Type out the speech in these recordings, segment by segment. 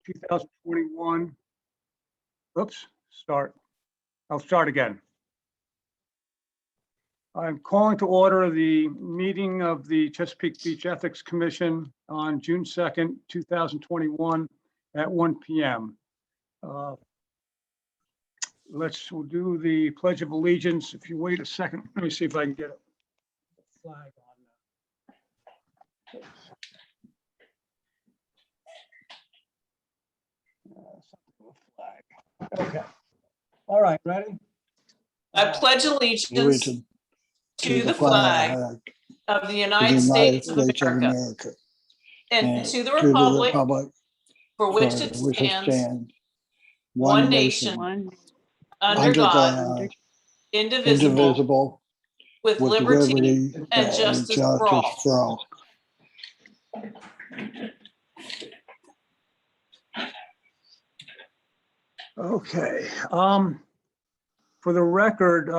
2021. Oops, start. I'll start again. I'm calling to order the meeting of the Chesapeake Beach Ethics Commission on June 2nd, 2021 at 1 p.m. We'll do the Pledge of Allegiance. If you wait a second, let me see if I can get a flag on that. Okay. All right, ready? I pledge allegiance to the flag of the United States of America and to the republic for which it stands, one nation, under God, indivisible, with liberty and justice for all. Okay. For the record,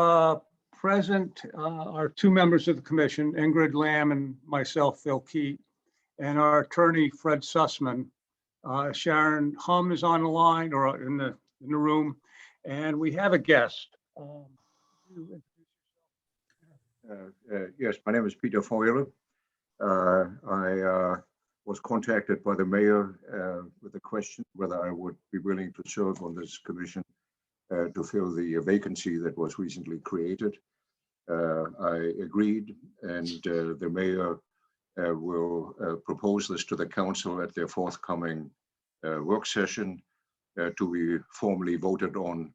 present are two members of the commission, Ingrid Lamb and myself, Phil Keat, and our attorney, Fred Sussman. Sharon Hum is on the line or in the room, and we have a guest. Yes, my name is Peter Foyle. I was contacted by the mayor with a question whether I would be willing to serve on this commission to fill the vacancy that was recently created. I agreed, and the mayor will propose this to the council at their forthcoming work session to be formally voted on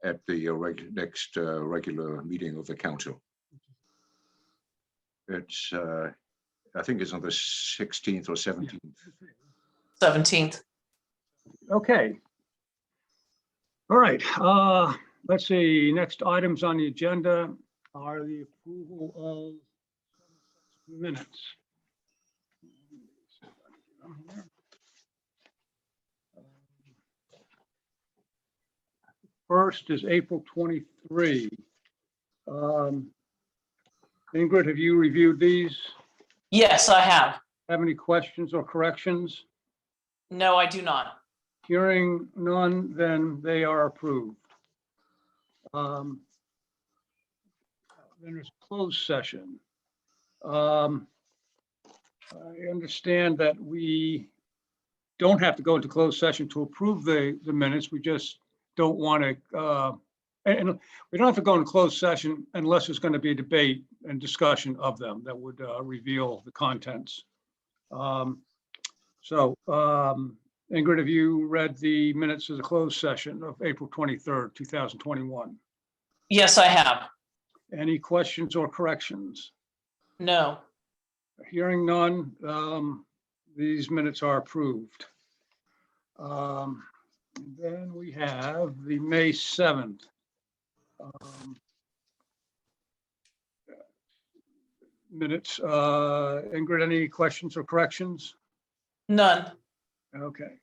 at the next regular meeting of the council. It's, I think it's on the 16th or 17th. 17th. Okay. All right. Let's see. Next items on the agenda are the approval of minutes. First is April 23. Ingrid, have you reviewed these? Yes, I have. Have any questions or corrections? No, I do not. Hearing none, then they are approved. Then there's closed session. I understand that we don't have to go into closed session to approve the minutes. We just don't want to, and we don't have to go into closed session unless there's going to be a debate and discussion of them that would reveal the contents. Ingrid, have you read the minutes of the closed session of April 23rd, 2021? Yes, I have. Any questions or corrections? No. Hearing none, these minutes are approved. Then we have the May 7th. Minutes. Ingrid, any questions or corrections? None. Okay.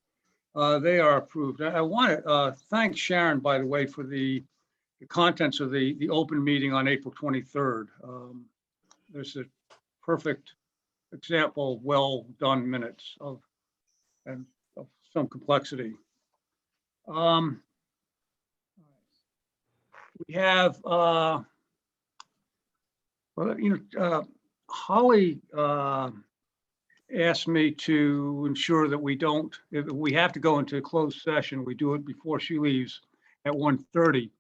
They are approved. I want to thank Sharon, by the way, for the contents of the open meeting on April 23rd. There's a perfect example of well-done minutes of some complexity. We have, Holly asked me to ensure that we don't, if we have to go into a closed session, we do it before she leaves at 1:30.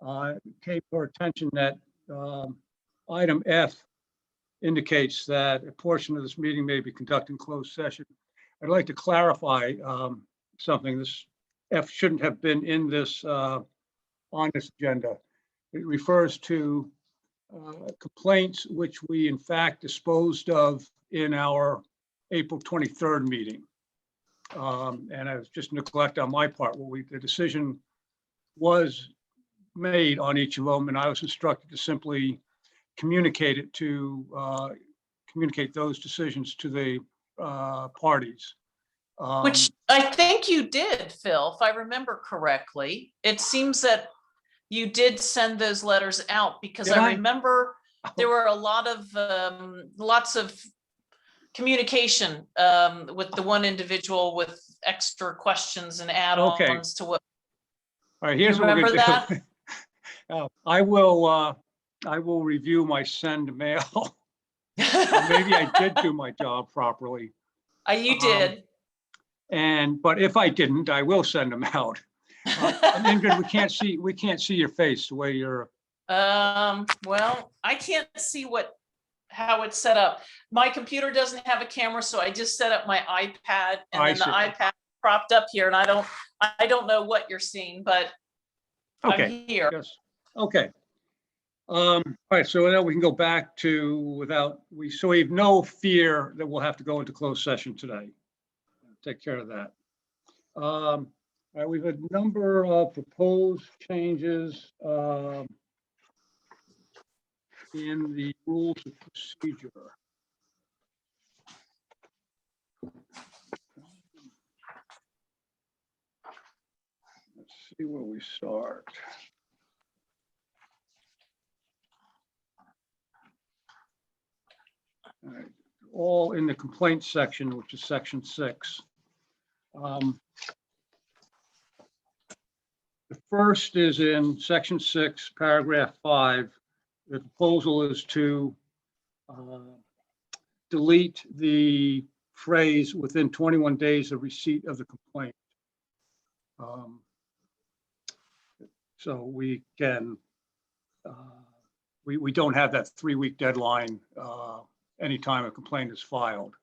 It came to our attention that item F indicates that a portion of this meeting may be conducted in closed session. I'd like to clarify something. This F shouldn't have been in this on this agenda. It refers to complaints which we in fact disposed of in our April 23rd meeting. And it was just neglect on my part. The decision was made on each of them, and I was instructed to simply communicate it to communicate those decisions to the parties. Which I think you did, Phil, if I remember correctly. It seems that you did send those letters out because I remember there were a lot of lots of communication with the one individual with extra questions and add-ons to what, All right, you here's what we're remember gonna that? do. I will review my send mail. Maybe I did do my job properly. You did. But if I didn't, I will send them out. And Ingrid, we can't see your face the way you're. Well, I can't see how it's set up. My computer doesn't have a camera, so I just set up my iPad, and then the iPad propped up here, and I don't know what you're seeing, but Okay. I'm here. Yes. Okay. All right, so now we can go back to so we have no fear that we'll have to go into closed session today. Take care of that. All right, we've had a number of proposed changes in the rules of procedure. Let's see where we start. All right, all in the complaint section, which is section 6. The first is in section 6, paragraph 5. The proposal is to delete the phrase "within 21 days of receipt of the complaint." So we can, we don't have that 3-week deadline anytime a complaint is filed.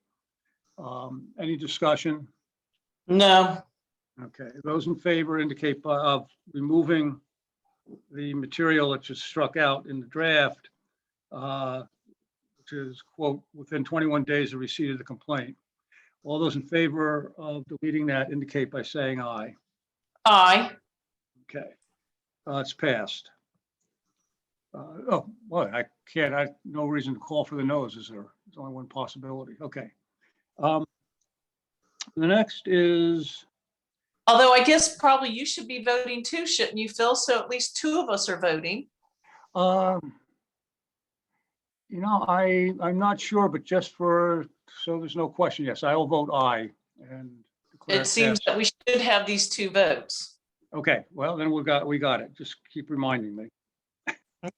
Any discussion? No. Okay, those in favor indicate of removing the material that just struck out in the draft, which is, quote, "within 21 days of receipt of the complaint." All those in favor of deleting that indicate by saying aye. Aye. Okay, it's passed. Oh, well, no reason to call for the no's, is there? There's only one possibility. Okay. The next is. Although I guess probably you should be voting too, shouldn't you, Phil? So at least 2 of us are voting. I'm not sure, but just so there's no question, yes, I will vote aye. And it seems that we should have these 2 votes. Okay, well, then we got it. Just keep reminding me.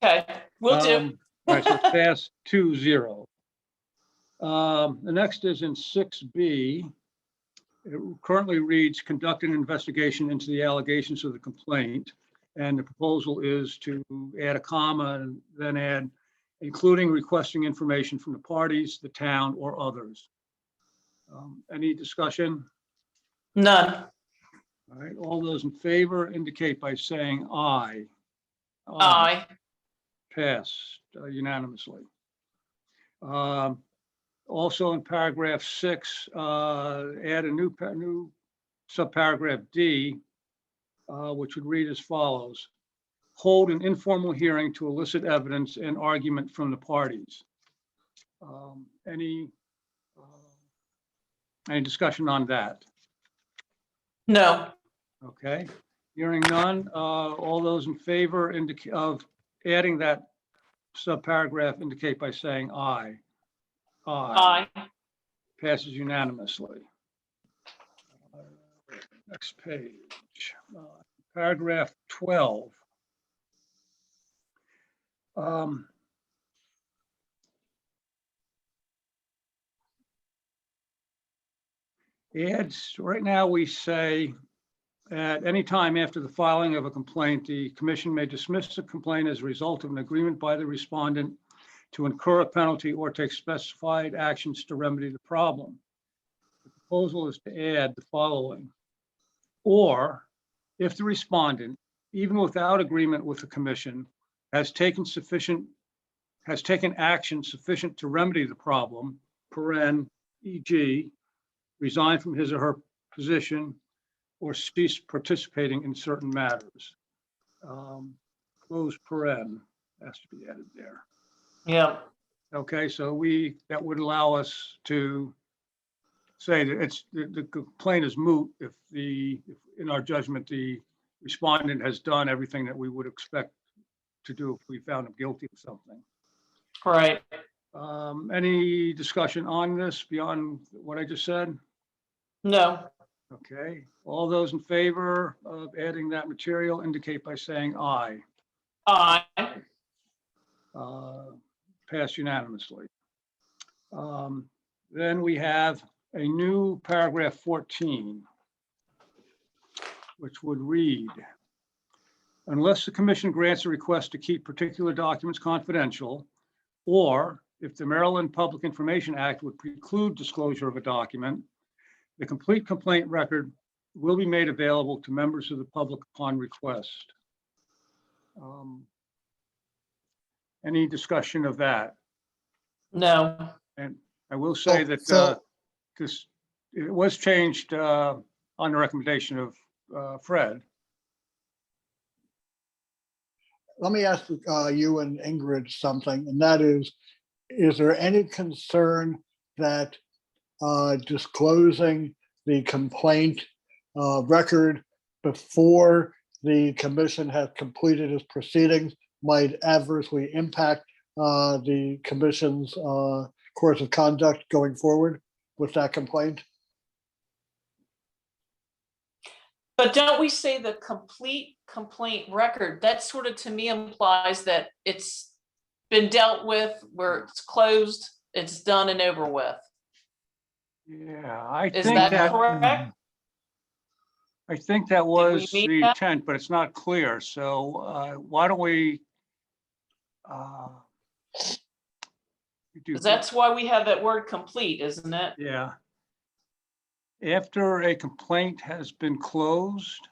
Okay, we'll do. All right, so it's passed 2-0. The next is in 6B. It currently reads, "conduct an investigation into the allegations of the complaint." And the proposal is to add a comma and then add, "including requesting information from the parties, the town, or others." Any discussion? None. All right, all those in favor indicate by saying aye. Aye. Passed unanimously. Also in paragraph 6, add a new subparagraph D, which would read as follows: "hold an informal hearing to elicit evidence and argument from the parties." Any discussion on that? No. Okay, hearing none. All those in favor of adding that subparagraph indicate by saying aye. Aye. Passes unanimously. Next page, paragraph 12. Right now we say, at any time after the filing of a complaint, the commission may dismiss the complaint as a result of an agreement by the respondent to incur a penalty or take specified actions to remedy the problem. The proposal is to add the following: or if the respondent, even without agreement with the commission, has taken action sufficient to remedy the problem, e.g., resign from his or her position or cease participating in certain matters. Close paren has to be added there. Yeah. Okay, so that would allow us to say that the complaint is moot if in our judgment, the respondent has done everything that we would expect to do if we found him guilty of something. Right. Any discussion on this beyond what I just said? No. Okay, all those in favor of adding that material indicate by saying aye. Aye. Passed unanimously. Then we have a new paragraph 14, which would read, unless the commission grants a request to keep particular documents confidential, or if the Maryland Public Information Act would preclude disclosure of a document, the complete complaint record will be made available to members of the public upon request. Any discussion of that? No. And I will say that So this, it was changed on the recommendation of Fred. let me ask you and Ingrid something, and that is there any concern that disclosing the complaint record before the commission has completed its proceedings might adversely impact the commission's course of conduct going forward with that complaint? But don't we say the complete complaint record? That sort of to me implies that it's been dealt with, where it's closed, it's done and over with. Yeah, I Is think that that, correct? I think that was meet the that? intent, but it's not clear. So why don't we? Do 'Cause that's why we have that word complete, isn't it? Yeah. After a complaint has been closed,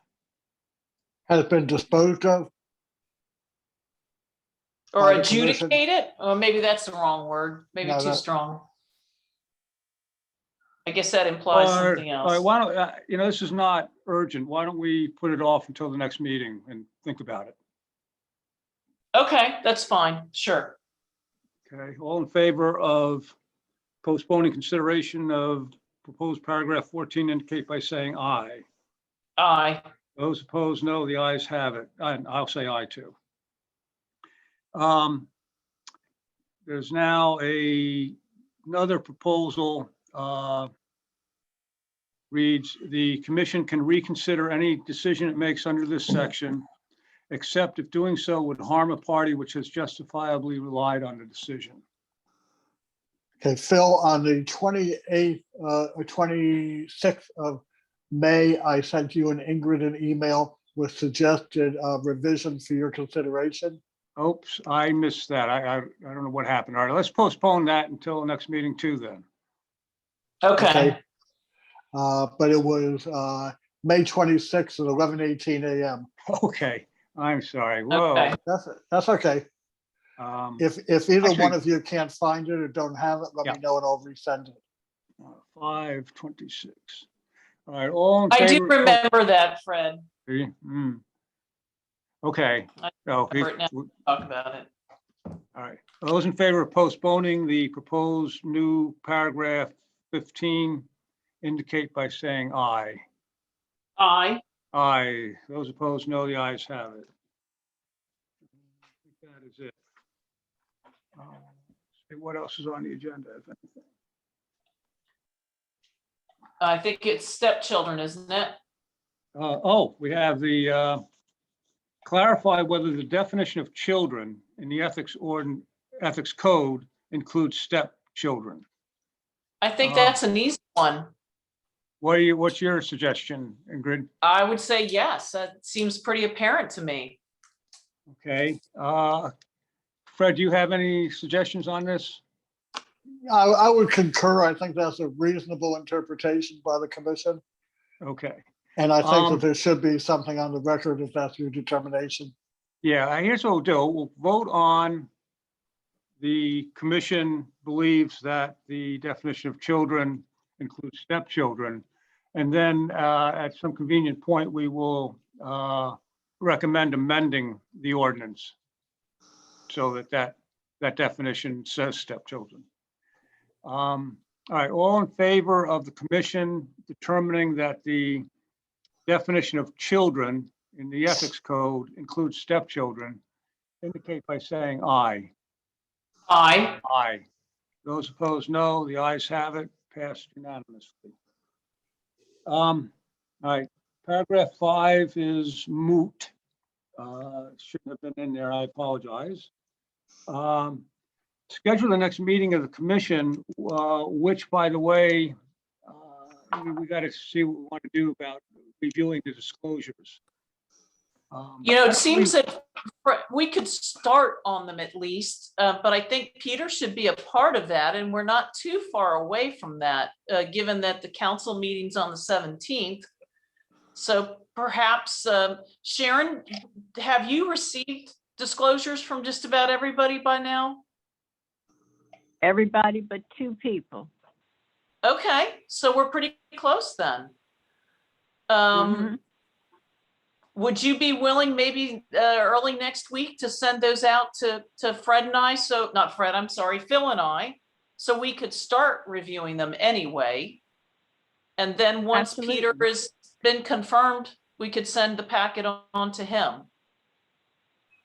Has been disposed of? Or By the commission? adjudicated, or maybe that's the wrong word, maybe No, too that- strong. I guess that implies something all right, else. why don't, this is not urgent. Why don't we put it off until the next meeting and think about it? Okay, that's fine, sure. Okay, all in favor of postponing consideration of proposed paragraph 14 indicate by saying aye. Aye. Those opposed, no, the ayes have it. And I'll say aye too. There's now another proposal, reads, the commission can reconsider any decision it makes under this section, except if doing so would harm a party which has justifiably relied on the decision. Okay, Phil, on the 28th, or 26th of May, I sent you and Ingrid an email with suggested revisions for your consideration. Oops, I missed that. I don't know what happened. All right, let's postpone that until the next meeting too then. Okay, But it was May 26th at 11:18 a.m. Okay, I'm sorry. Whoa. okay. That's okay. Um, If either one Actually- of you can't find it or don't have it, let me Yeah. know and I'll resend it. 5:26. All right, all in I do favor? remember that, Fred. Okay. I Oh, remember it now. Talk about it. all right. Those in favor of postponing the proposed new paragraph 15 indicate by saying aye. Aye. Aye. Those opposed, no, the ayes have it. I think that is it. See what else is on the agenda, if anything. I think it's stepchildren, isn't it? We have the clarify whether the definition of children in the ethics code includes stepchildren. I think Uh, that's an easy one. What's your suggestion, Ingrid? I would say yes, that seems pretty apparent to me. Okay. Fred, do you have any suggestions on this? I would concur. I think that's a reasonable interpretation by the commission. Okay. And I think Um, that there should be something on the record if that's your determination. Yeah, here's what we'll do. We'll vote on the commission believes that the definition of children includes stepchildren. And then at some convenient point, we will recommend amending the ordinance so that definition says stepchildren. All right, all in favor of the commission determining that the definition of children in the ethics code includes stepchildren, indicate by saying aye. Aye. Aye. Those opposed, no. The ayes have it, passed unanimously. All right, paragraph 5 is moot. Shouldn't have been in there, I apologize. Schedule the next meeting of the commission, which, by the way, we got to see what we want to do about reviewing the disclosures. You know, it seems that we could start on them at least, but I think Peter should be a part of that, and we're not too far away from that, given that the council meeting's on the 17th. So perhaps, Sharon, have you received disclosures from just about everybody by now? Everybody but 2 people. Okay, so we're pretty close then. Mhm. Would you be willing maybe early next week to send those out to Fred and I? So not Fred, I'm sorry, Phil and I, so we could start reviewing them anyway. And then once Peter Absolutely. has been confirmed, we could send the packet on to him.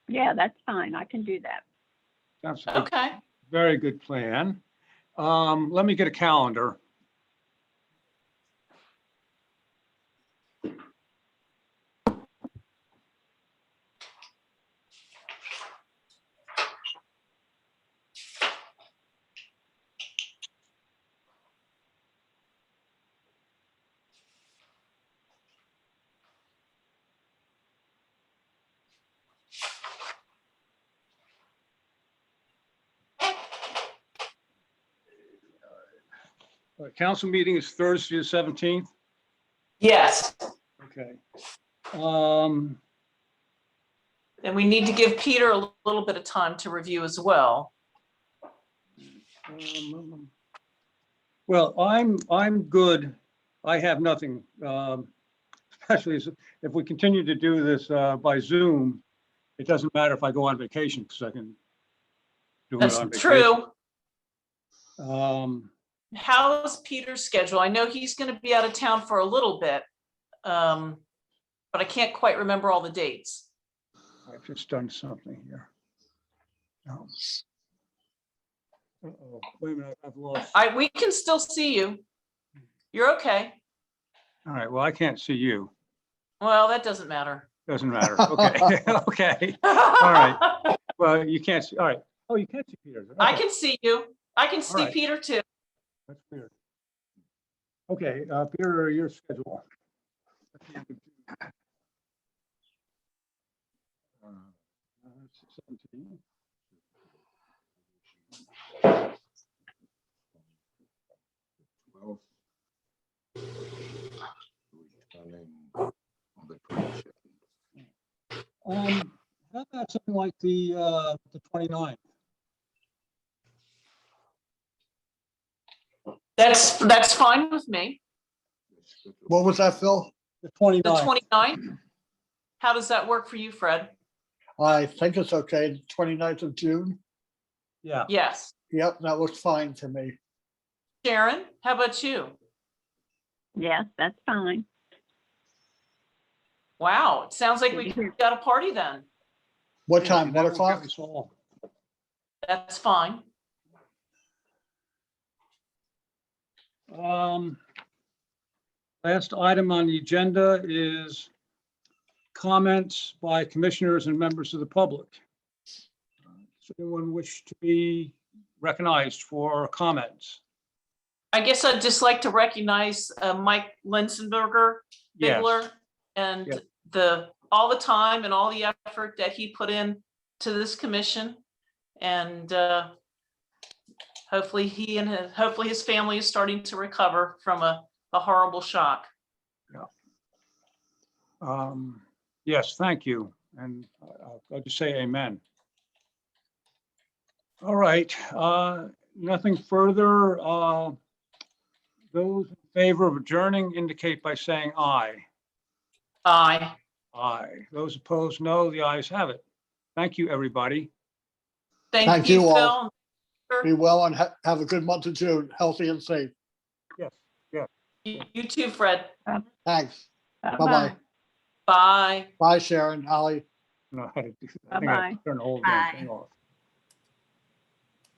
Yeah, that's fine. I can do that. That's a Okay, very good plan. Let me get a calendar. Council meeting is Thursday, the 17th. yes. Okay. And we need to give Peter a little bit of time to review as well. Well, I'm good. I have nothing, especially if we continue to do this by Zoom. It doesn't matter if I go on vacation because I can do it That's on vacation. true. Um, How's Peter's schedule? I know he's going to be out of town for a little bit, but I can't quite remember all the dates. I've just done something here. No. Uh-oh, wait a minute, I've lost. We can still see you. You're okay. All right, well, I can't see you. Well, that doesn't matter. Doesn't matter. Okay, okay. right. Well, you can't see, all right. Oh, you can't see Peter. I Okay, can see you. I can see right. Peter too. that's weird. Okay, Peter, your schedule. 17. Well, returning on the 22nd. How about something like the 29th? That's fine with me. What was that, Phil? The The 29th. 29th. How does that work for you, Fred? I think it's okay. 29th of June. Yeah. Yes. Yep, that looks fine for me. Sharon, how about you? Yes, that's fine. Wow, it sounds like we got a party then. What Yeah, time? that 1 will o'clock? give us all. That's fine. Last item on the agenda is comments by commissioners and members of the public. Does anyone wish to be recognized for comments? I guess I'd just like to recognize Mike Linsenberger, Yes. Bigler, and Yes. all the time and all the effort that he put in to this commission. And hopefully hopefully his family is starting to recover from a horrible shock. Yes, thank you. And I'll just say amen. All right, nothing further. Those in favor of adjourning indicate by saying aye. Aye. Aye. Those opposed, no. The ayes have it. Thank you, everybody. Thank Thank you, you all. Phil. Be well and have a good month of June, healthy and safe. Yes. You too, Fred. Thanks. Bye-bye. Bye-bye. Bye. Bye, Sharon, Holly. No, I think I have to turn the whole damn thing off.